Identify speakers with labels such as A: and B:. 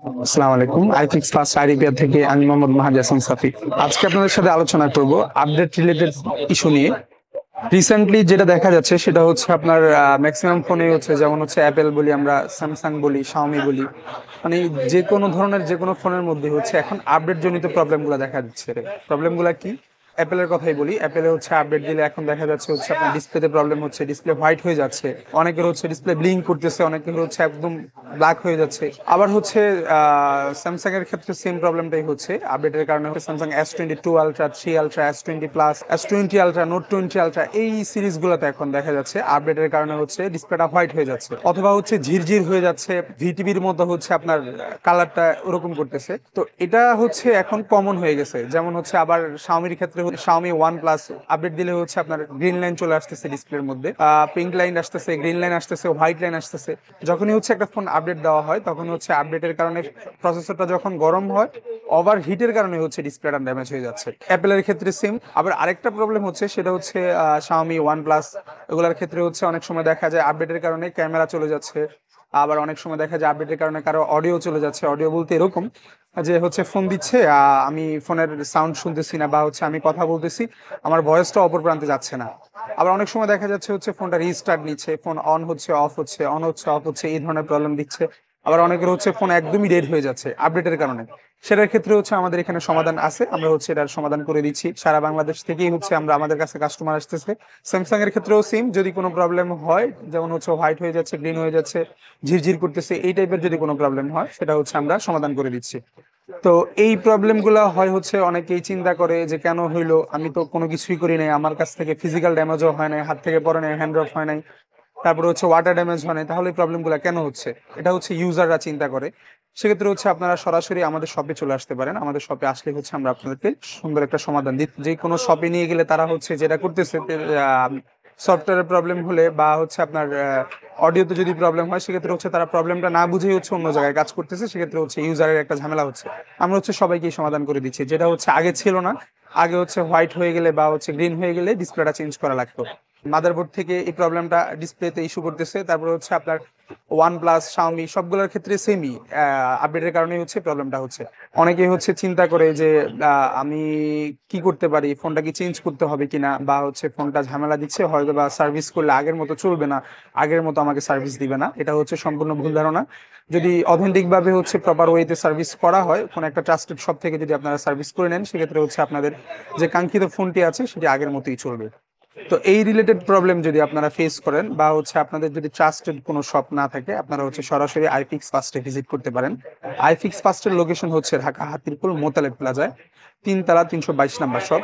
A: আসসালামু আলাইকুম। IFix first আইডিপিআর থেকে আমি মোহাম্মদ মাহাদি হাসান সাফি। আজকে আপনাদের সাথে আলোচনা করব আপডেট রিলেটেড ইস্যু নিয়ে। রিসেন্টলি যেটা দেখা যাচ্ছে সেটা হচ্ছে আপনার ম্যাক্সিমাম ফোনে হচ্ছে, যেমন হচ্ছে অ্যাপেল বলি, আমরা স্যামসাং বলি, শাওমি বলি, মানে যে কোনো ধরনের যে কোনো ফোনের মধ্যে হচ্ছে এখন আপডেট জনিত প্রবলেমগুলো দেখা দিচ্ছে। প্রবলেমগুলো কি? অ্যাপেলের কথাই বলি। অ্যাপেলে হচ্ছে আপডেট দিলে এখন দেখা যাচ্ছে হচ্ছে আপনার ডিসপ্লেতে প্রবলেম হচ্ছে, ডিসপ্লে হোয়াইট হয়ে যাচ্ছে, অনেকের হচ্ছে ডিসপ্লে ব্লিঙ্ক করতেছে, অনেকের হচ্ছে একদম ব্ল্যাক হয়ে যাচ্ছে। আবার হচ্ছে স্যামসাং এর ক্ষেত্রে সেম প্রবলেমটাই হচ্ছে আপডেটের কারণে। Samsung S22 ultra, 3 ultra, S20 plus, S20 ultra, note 20 ultra, এই সিরিজগুলোতে এখন দেখা যাচ্ছে আপডেটের কারণে হচ্ছে ডিসপ্লেটা হোয়াইট হয়ে যাচ্ছে, অথবা হচ্ছে ঝিরঝির হয়ে যাচ্ছে, ভিটিভির মতো হচ্ছে আপনার কালারটা ওরকম করতেছে। তো এটা হচ্ছে এখন কমন হয়ে গেছে। যেমন হচ্ছে আবার শাওমির ক্ষেত্রে শাওমি OnePlus আপডেট দিলে হচ্ছে আপনার গ্রিন লাইন চলে আসতেছে ডিসপ্লের মধ্যে, পিঙ্ক লাইন আসতেছে, গ্রিন লাইন আসতেছে, হোয়াইট লাইন আসতেছে। যখনই হচ্ছে একটা ফোন আপডেট দেওয়া হয় তখন হচ্ছে আপডেটের কারণে প্রসেসরটা যখন গরম হয়, ওভার হিটের কারণে হচ্ছে ডিসপ্লেটা ড্যামেজ হয়ে যাচ্ছে। অ্যাপেলের ক্ষেত্রে সেম। আবার আরেকটা প্রবলেম হচ্ছে, সেটা হচ্ছে শাওমি OnePlus এগুলোর ক্ষেত্রে হচ্ছে অনেক সময় দেখা যায় আপডেটের কারণে ক্যামেরা চলে যাচ্ছে। আবার অনেক সময় দেখা যায় আপডেটের কারণে কারো অডিও চলে যাচ্ছে। অডিও বলতে এরকম যে হচ্ছে ফোন দিচ্ছে, আমি ফোনের সাউন্ড শুনতেছি না, বা হচ্ছে আমি কথা বলতেছি, আমার ভয়েসটা অপর প্রান্তে যাচ্ছে না। আবার অনেক সময় দেখা যাচ্ছে হচ্ছে ফোনটা রিস্টার্ট নিচ্ছে, ফোন অন হচ্ছে অফ হচ্ছে, অন হচ্ছে অফ হচ্ছে, এই ধরনের প্রবলেম দিচ্ছে। আবার অনেকের হচ্ছে ফোন একদমই ডেড হয়ে যাচ্ছে আপডেটের কারণে। সেটার ক্ষেত্রে হচ্ছে আমাদের এখানে সমাধান আছে, আমরা হচ্ছে এটার সমাধান করে দিচ্ছি। সারা বাংলাদেশ থেকেই হচ্ছে আমাদের কাছে কাস্টমার আসতেছে। স্যামসাং এর ক্ষেত্রেও সেম, যদি কোনো প্রবলেম হয়, যেমন হচ্ছে হোয়াইট হয়ে যাচ্ছে, গ্রিন হয়ে যাচ্ছে, ঝিরঝির করতেছে, এই টাইপের যদি কোনো প্রবলেম হয় সেটা হচ্ছে আমরা সমাধান করে দিচ্ছি। তো এই প্রবলেমগুলো হয় হচ্ছে অনেকেই চিন্তা করে যে কেন হইলো, আমি তো কোনো কিছুই করি নাই, আমার কাছ থেকে ফিজিক্যাল ড্যামেজও হয় নাই, হাত থেকে পড়ে নাই, হ্যান্ড অফ হয় নাই, তারপরে হচ্ছে ওয়াটার ড্যামেজ হয় নাই, তাহলে এই প্রবলেমগুলো কেন হচ্ছে? এটা হচ্ছে ইউজাররা চিন্তা করে। সেক্ষেত্রে হচ্ছে আপনারা সরাসরি আমাদের শপে চলে আসতে পারেন। আমাদের শপে আসলে হচ্ছে আমরা আপনাদেরকে সুন্দর একটা সমাধান দিই। যে কোনো শপে নিয়ে গেলে তারা হচ্ছে যেটা করতেছে, সফটওয়্যারের প্রবলেম হলে বা হচ্ছে আপনার অডিওতে যদি প্রবলেম হয়, সেক্ষেত্রে হচ্ছে তারা প্রবলেমটা না বুঝেই হচ্ছে অন্য জায়গায় কাজ করতেছে, সেক্ষেত্রে হচ্ছে ইউজারের একটা ঝামেলা হচ্ছে। আমরা হচ্ছে সবাইকেই সমাধান করে দিচ্ছি, যেটা হচ্ছে আগে ছিল না। আগে হচ্ছে হোয়াইট হয়ে গেলে বা হচ্ছে গ্রিন হয়ে গেলে ডিসপ্লেটা চেঞ্জ করা লাগতো। মাদারবোর্ড থেকে এই প্রবলেমটা ডিসপ্লেতে ইস্যু করতেছে। তারপর হচ্ছে আপনার OnePlus, শাওমি সবগুলোর ক্ষেত্রে সেমই আপডেটের কারণেই হচ্ছে প্রবলেমটা হচ্ছে। অনেকেই হচ্ছে চিন্তা করে যে আমি কি করতে পারি, ফোনটা কি চেঞ্জ করতে হবে কিনা, বা হচ্ছে ফোনটা ঝামেলা দিচ্ছে, হয়তো বা সার্ভিস করলে আগের মতো চলবে না, আগের মতো আমাকে সার্ভিস দিবে না। এটা হচ্ছে সম্পূর্ণ ভুল ধারণা। যদি অথেন্টিক ভাবে হচ্ছে প্রপার ওয়েতে সার্ভিস করা হয়, কোন একটা ট্রাস্টেড শপ থেকে যদি আপনারা সার্ভিস করে নেন, সেক্ষেত্রে হচ্ছে আপনাদের যে কাঙ্ক্ষিত ফোনটি আছে সেটি আগের মতোই চলবে। তো এই রিলেটেড প্রবলেম যদি আপনারা ফেস করেন, বা হচ্ছে আপনাদের যদি ট্রাস্টেড কোনো শপ না থাকে, আপনারা হচ্ছে সরাসরি আইফিক্স ফার্স্টে ভিজিট করতে পারেন। আইফিক্স ফার্স্টের লোকেশন হচ্ছে ঢাকা হাতিরপুল মোতালেব প্লাজায়, 3 তলা 322 নাম্বার শপ।